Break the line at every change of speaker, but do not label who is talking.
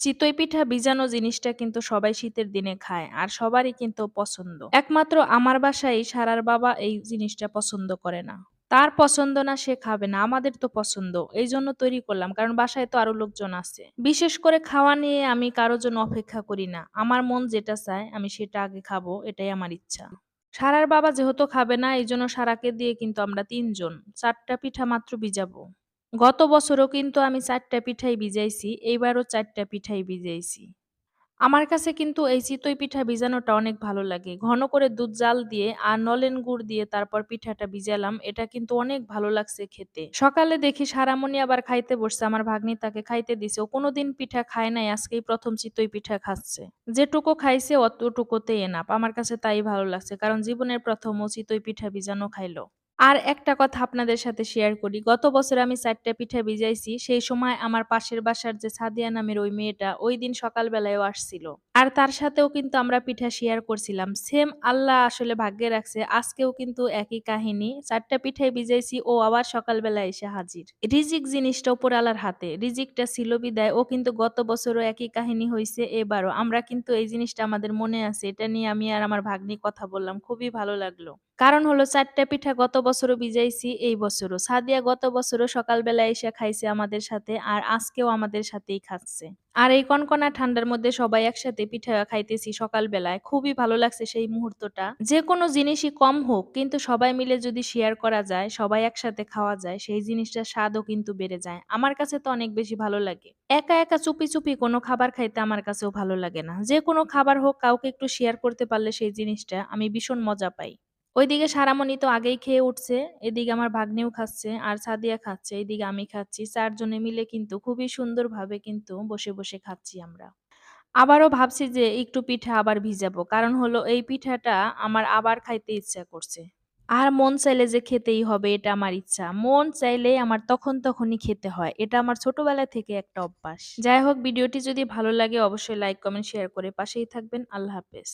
চিতই পিঠা ভিজানো জিনিসটা কিন্তু সবাই শীতের দিনে খায় আর সবারই কিন্তু পছন্দ। একমাত্র আমার বাসায় সারার বাবা এই জিনিসটা পছন্দ করে না। তার পছন্দ না, সে খাবে না। আমাদের তো পছন্দ। এইজন্য তৈরি করলাম। কারণ বাসায় তো আরো লোকজন আছে। বিশেষ করে খাওয়া নিয়ে আমি কারো জন্য অপেক্ষা করি না। আমার মন যেটা চায় আমি সেটা আগে খাবো, এটাই আমার ইচ্ছা। সারার বাবা যেহেতু খাবে না, এইজন্য সারাকে দিয়ে কিন্তু আমরা ৩ জন ৪ টা পিঠা মাত্র ভিজাবো। গত বছরও কিন্তু আমি ৪ টা পিঠাই ভিজাইছি, এইবারও ৪ টা পিঠাই ভিজাইছি। আমার কাছে কিন্তু এই চিতই পিঠা ভিজানোটা অনেক ভালো লাগে। ঘন করে দুধ জাল দিয়ে আর নলেন গুড় দিয়ে তারপর পিঠাটা ভিজালাম। এটা কিন্তু অনেক ভালো লাগছে খেতে। সকালে দেখি সারামণি আবার খাইতে বসছে। আমার ভাগ্নি তাকে খাইতে দিছে। ও কোনোদিন পিঠা খায় নাই, আজকেই ১ম চিতই পিঠা খাচ্ছে। যেটুকু খাইছে অতটুকুতেই এনাফ। আমার কাছে তাই ভালো লাগছে। কারণ জীবনের ১ম ও চিতই পিঠা ভিজানো খাইলো। আর একটা কথা আপনাদের সাথে শেয়ার করি। গত বছর আমি ৪ টা পিঠা ভিজাইছি। সেই সময় আমার পাশের বাসার যে সাদিয়া নামের ওই মেয়েটা ঐদিন সকালবেলায়ও আসছিল। আর তার সাথেও কিন্তু আমরা পিঠা শেয়ার করছিলাম। সেম আল্লাহ আসলে ভাগ্যে রাখছে। আজকেও কিন্তু একই কাহিনী। ৪ টা পিঠাই ভিজাইছি, ও আবার সকালবেলা এসে হাজির। রিজিক জিনিসটা উপরওয়ালার হাতে। রিজিকটা ছিল বিদায় ও কিন্তু গত বছরও একই কাহিনী হইছে, এবারও। আমরা কিন্তু এই জিনিসটা আমাদের মনে আছে। এটা নিয়ে আমি আর আমার ভাগ্নি কথা বললাম। খুবই ভালো লাগলো। কারণ হলো ৪ টা পিঠা গত বছরও ভিজাইছি, এই বছরও। সাদিয়া গত বছরও সকালবেলা এসে খাইছে আমাদের সাথে, আর আজকেও আমাদের সাথেই খাচ্ছে। আর এই কনকনা ঠান্ডার মধ্যে সবাই একসাথে পিঠা খাইতেছি সকালবেলায়। খুবই ভালো লাগছে সেই মুহূর্তটা। যেকোনো জিনিসই কম হোক, কিন্তু সবাই মিলে যদি শেয়ার করা যায়, সবাই একসাথে খাওয়া যায়, সেই জিনিসটার স্বাদও কিন্তু বেড়ে যায়। আমার কাছে তো অনেক বেশি ভালো লাগে। একা, একা চুপি, চুপি কোনো খাবার খাইতে আমার কাছেও ভালো লাগে না। যেকোনো খাবার হোক, কাউকে একটু শেয়ার করতে পারলে সেই জিনিসটা আমি ভীষণ মজা পাই। ওইদিকে সারামণি তো আগেই খেয়ে উঠছে, এদিকে আমার ভাগ্নিও খাচ্ছে আর সাদিয়া খাচ্ছে, এইদিকে আমি খাচ্ছি। ৪ জনে মিলে কিন্তু খুবই সুন্দরভাবে কিন্তু বসে, বসে খাচ্ছি আমরা। আবারও ভাবছি যে একটু পিঠা আবার ভিজাবো। কারণ হলো এই পিঠাটা আমার আবার খাইতে ইচ্ছা করছে। আর মন চাইলে যে খেতেই হবে এটা আমার ইচ্ছা। মন চাইলে আমার তখনই খেতে হয়। এটা আমার ছোটবেলা থেকে একটা অভ্যাস। যাই হোক, ভিডিওটি যদি ভালো লাগে অবশ্যই লাইক, কমেন্ট, শেয়ার করে পাশেই থাকবেন। আল্লাহ হাফেজ।